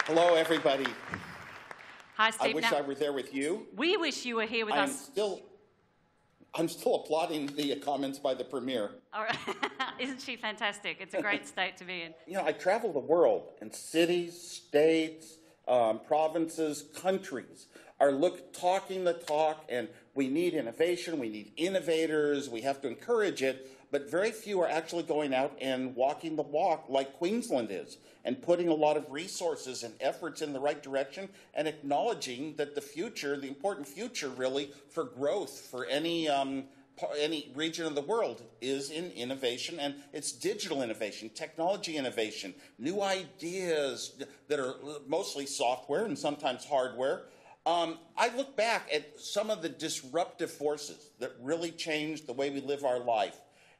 Hello, everybody. Hi, Steve. I wish I were there with you. We wish you were here with us. I'm still applauding the comments by the Premier. All right. Isn't she fantastic? It's a great state to be in. You know, I travel the world, and cities, states, provinces, countries are talking the talk, and we need innovation, we need innovators, we have to encourage it, but very few are actually going out and walking the walk like Queensland is, and putting a lot of resources and efforts in the right direction, and acknowledging that the future, the important future really for growth for any region of the world is in innovation, and it's digital innovation, technology innovation, new ideas that are mostly software and sometimes hardware. I look back at some of the disruptive forces that really changed the way we live our life.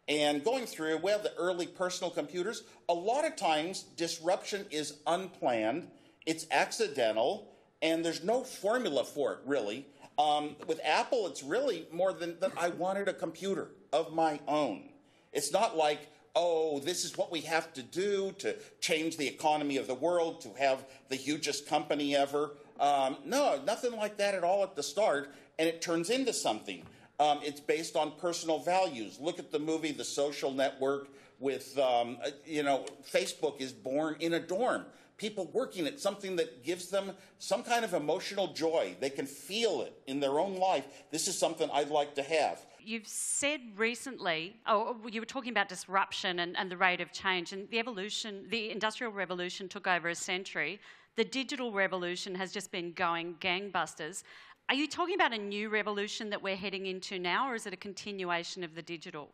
And going through, well, the early personal computers, a lot of times disruption is unplanned, it's accidental, and there's no formula for it, really. With Apple, it's really more than that I wanted a computer of my own. It's not like, oh, this is what we have to do to change the economy of the world, to have the hugest company ever. No, nothing like that at all at the start, and it turns into something. It's based on personal values. Look at the movie The Social Network with, Facebook is born in a dorm. People working at something that gives them some kind of emotional joy. They can feel it in their own life. This is something I'd like to have. You've said recently, you were talking about disruption and the rate of change, and the Industrial Revolution took over a century. The digital revolution has just been going gangbusters. Are you talking about a new revolution that we're heading into now, or is it a continuation of the digital?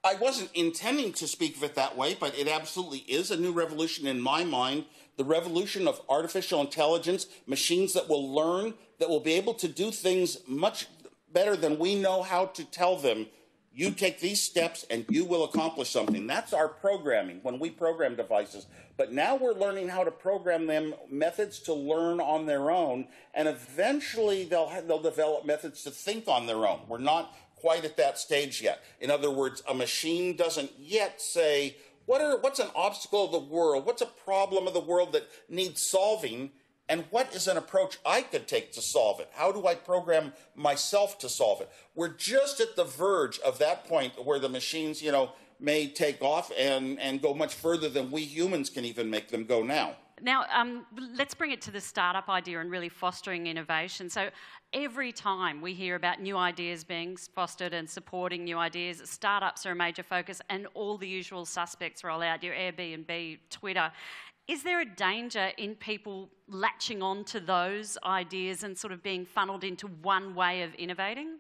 I wasn't intending to speak of it that way, but it absolutely is a new revolution in my mind. The revolution of artificial intelligence, machines that will learn, that will be able to do things much better than we know how to tell them. You take these steps and you will accomplish something. That's our programming when we program devices. But now we're learning how to program them, methods to learn on their own, and eventually they'll develop methods to think on their own. We're not quite at that stage yet. In other words, a machine doesn't yet say, what's an obstacle of the world? What's a problem of the world that needs solving? And what is an approach I could take to solve it? How do I program myself to solve it? We're just at the verge of that point where the machines, may take off and go much further than we humans can even make them go now. Now, let's bring it to the startup idea and really fostering innovation. So every time we hear about new ideas being fostered and supporting new ideas, startups are a major focus, and all the usual suspects roll out, your Airbnb, Twitter. Is there a danger in people latching on to those ideas and sort of being funneled into one way of innovating?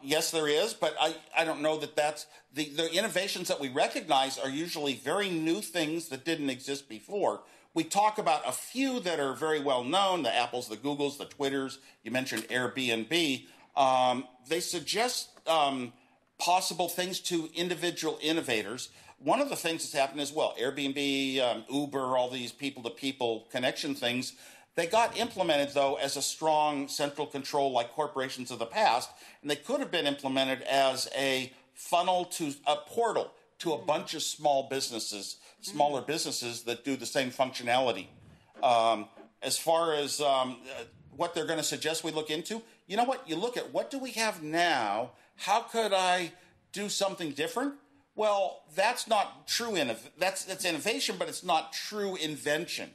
Yes, there is, but I don't know that that's... The innovations that we recognize are usually very new things that didn't exist before. We talk about a few that are very well known, the Apples, the Googles, the Twitters. You mentioned Airbnb. They suggest possible things to individual innovators. One of the things that's happened as well, Airbnb, Uber, all these people-to-people connection things, they got implemented, though, as a strong central control like corporations of the past, and they could have been implemented as a funnel to a portal to a bunch of small businesses, smaller businesses that do the same functionality. As far as what they're going to suggest we look into, you know what? You look at what do we have now? How could I do something different? Well, that's not true. That's innovation, but it's not true invention.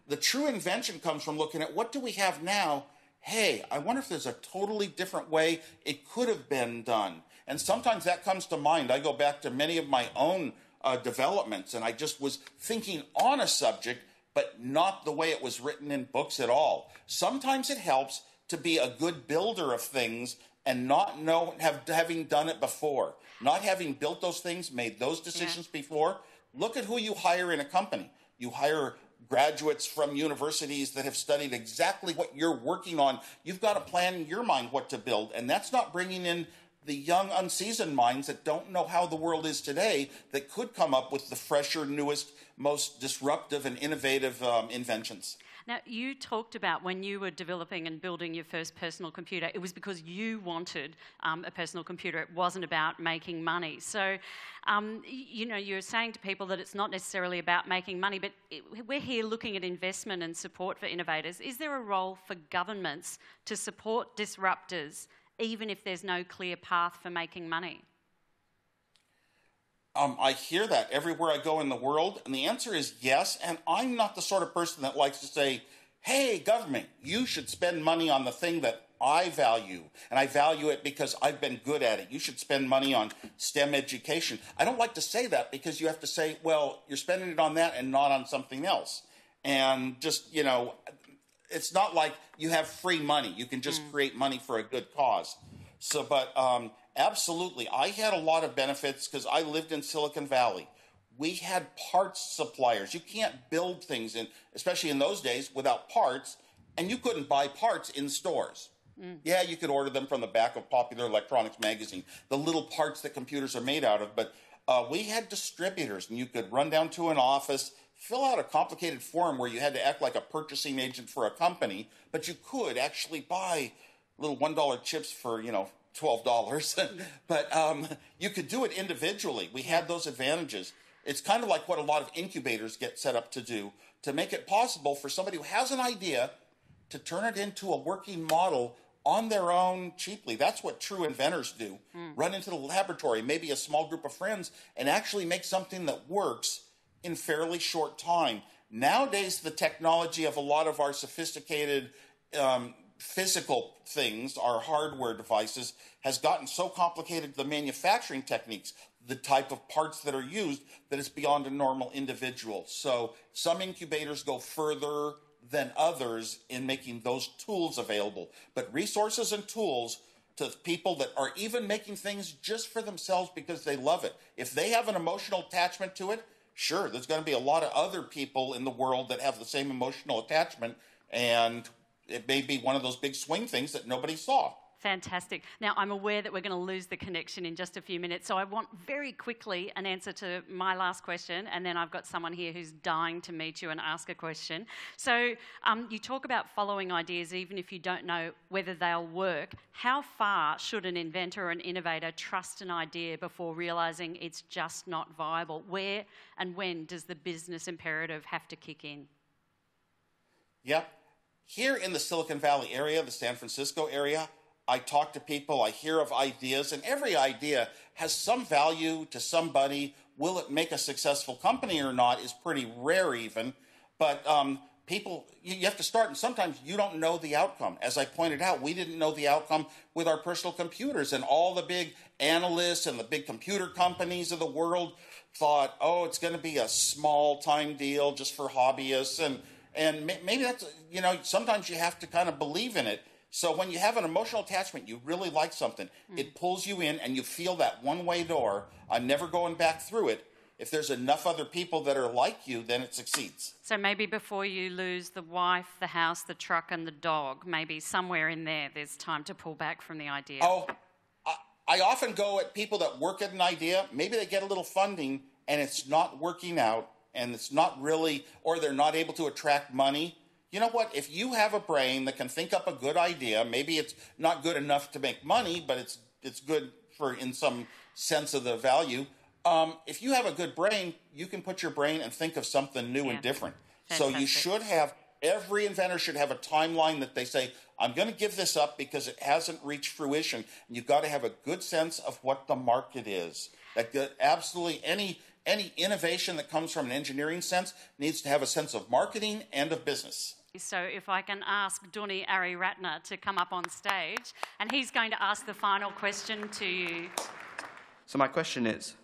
The true invention comes from looking at what do we have now? Hey, I wonder if there's a totally different way it could have been done. And sometimes that comes to mind. I go back to many of my own developments, and I just was thinking on a subject, but not the way it was written in books at all. Sometimes it helps to be a good builder of things and not having done it before, not having built those things, made those decisions before. Look at who you hire in a company. You hire graduates from universities that have studied exactly what you're working on. You've got a plan in your mind what to build, and that's not bringing in the young, unseasoned minds that don't know how the world is today that could come up with the fresher, newest, most disruptive and innovative inventions. Now, you talked about when you were developing and building your first personal computer, it was because you wanted a personal computer. It wasn't about making money. So, you're saying to people that it's not necessarily about making money, but we're here looking at investment and support for innovators. Is there a role for governments to support disruptors, even if there's no clear path for making money? I hear that everywhere I go in the world, and the answer is yes. And I'm not the sort of person that likes to say, hey, government, you should spend money on the thing that I value, and I value it because I've been good at it. You should spend money on STEM education. I don't like to say that because you have to say, well, you're spending it on that and not on something else. And just, it's not like you have free money. You can just create money for a good cause. So, but absolutely, I had a lot of benefits because I lived in Silicon Valley. We had parts suppliers. You can't build things, especially in those days, without parts, and you couldn't buy parts in stores. Yeah, you could order them from the back of Popular Electronics magazine, the little parts that computers are made out of. But we had distributors, and you could run down to an office, fill out a complicated form where you had to act like a purchasing agent for a company, but you could actually buy little $1 chips for, $12. But you could do it individually. We had those advantages. It's kind of like what a lot of incubators get set up to do, to make it possible for somebody who has an idea to turn it into a working model on their own cheaply. That's what true inventors do. Run into the laboratory, maybe a small group of friends, and actually make something that works in fairly short time. Nowadays, the technology of a lot of our sophisticated physical things, our hardware devices, has gotten so complicated, the manufacturing techniques, the type of parts that are used, that it's beyond a normal individual. So some incubators go further than others in making those tools available. But resources and tools to people that are even making things just for themselves because they love it. If they have an emotional attachment to it, sure, there's going to be a lot of other people in the world that have the same emotional attachment, and it may be one of those big swing things that nobody saw. Fantastic. Now, I'm aware that we're going to lose the connection in just a few minutes, so I want very quickly an answer to my last question, and then I've got someone here who's dying to meet you and ask a question. So you talk about following ideas even if you don't know whether they'll work. How far should an inventor or an innovator trust an idea before realising it's just not viable? Where and when does the business imperative have to kick in? Yep. Here in the Silicon Valley area, the San Francisco area, I talk to people, I hear of ideas, and every idea has some value to somebody. Will it make a successful company or not is pretty rare even. But people, you have to start, and sometimes you don't know the outcome. As I pointed out, we didn't know the outcome with our personal computers, and all the big analysts and the big computer companies of the world thought, oh, it's going to be a small-time deal just for hobbyists, and maybe that's, sometimes you have to kind of believe in it. So when you have an emotional attachment, you really like something, it pulls you in and you feel that one-way door. I'm never going back through it. If there's enough other people that are like you, then it succeeds. So maybe before you lose the wife, the house, the truck and the dog, maybe somewhere in there's time to pull back from the idea. Oh, I often go at people that work at an idea. Maybe they get a little funding and it's not working out and it's not really, or they're not able to attract money. You know what? If you have a brain that can think up a good idea, maybe it's not good enough to make money, but it's good for in some sense of the value. If you have a good brain, you can put your brain and think of something new and different. Fantastic. So you should have, every inventor should have a timeline that they say, I'm going to give this up because it hasn't reached fruition. And you've got to have a good sense of what the market is. Like absolutely any innovation that comes from an engineering sense needs to have a sense of marketing and of business. So if I can ask Duni Ariratna to come up on stage, and he's going to ask the final question to you. So my question is,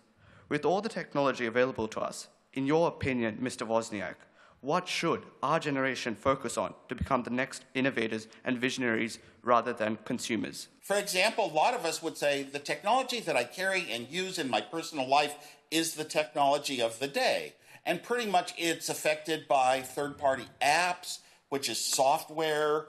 with all the technology available to us, in your opinion, Mr. Wozniak, what should our generation focus on to become the next innovators and visionaries rather than consumers? For example, a lot of us would say the technology that I carry and use in my personal life is the technology of the day. And pretty much it's affected by third-party apps, which is software,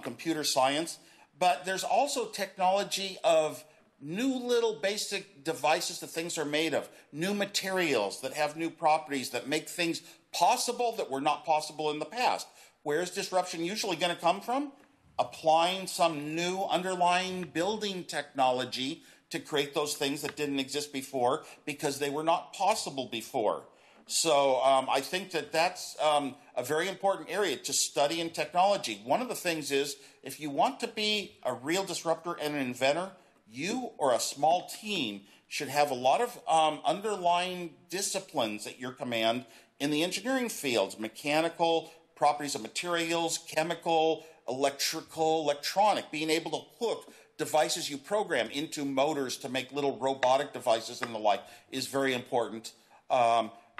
computer science. But there's also technology of new little basic devices that things are made of, new materials that have new properties that make things possible that were not possible in the past. Where's disruption usually going to come from? Applying some new underlying building technology to create those things that didn't exist before because they were not possible before. So I think that that's a very important area to study in technology. One of the things is, if you want to be a real disruptor and an inventor, you or a small team should have a lot of underlying disciplines at your command in the engineering fields: mechanical, properties of materials, chemical, electrical, electronic, being able to hook devices you program into motors to make little robotic devices and the like is very important.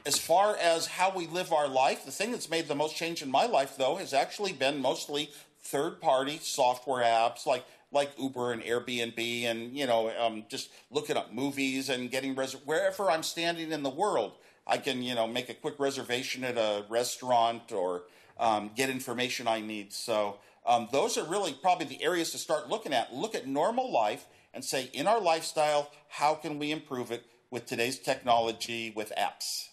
As far as how we live our life, the thing that's made the most change in my life, though, has actually been mostly third-party software apps like Uber and Airbnb, and just looking up movies and getting wherever I'm standing in the world. I can make a quick reservation at a restaurant or get information I need. So those are really probably the areas to start looking at. Look at normal life and say, in our lifestyle, how can we improve it with today's technology with apps?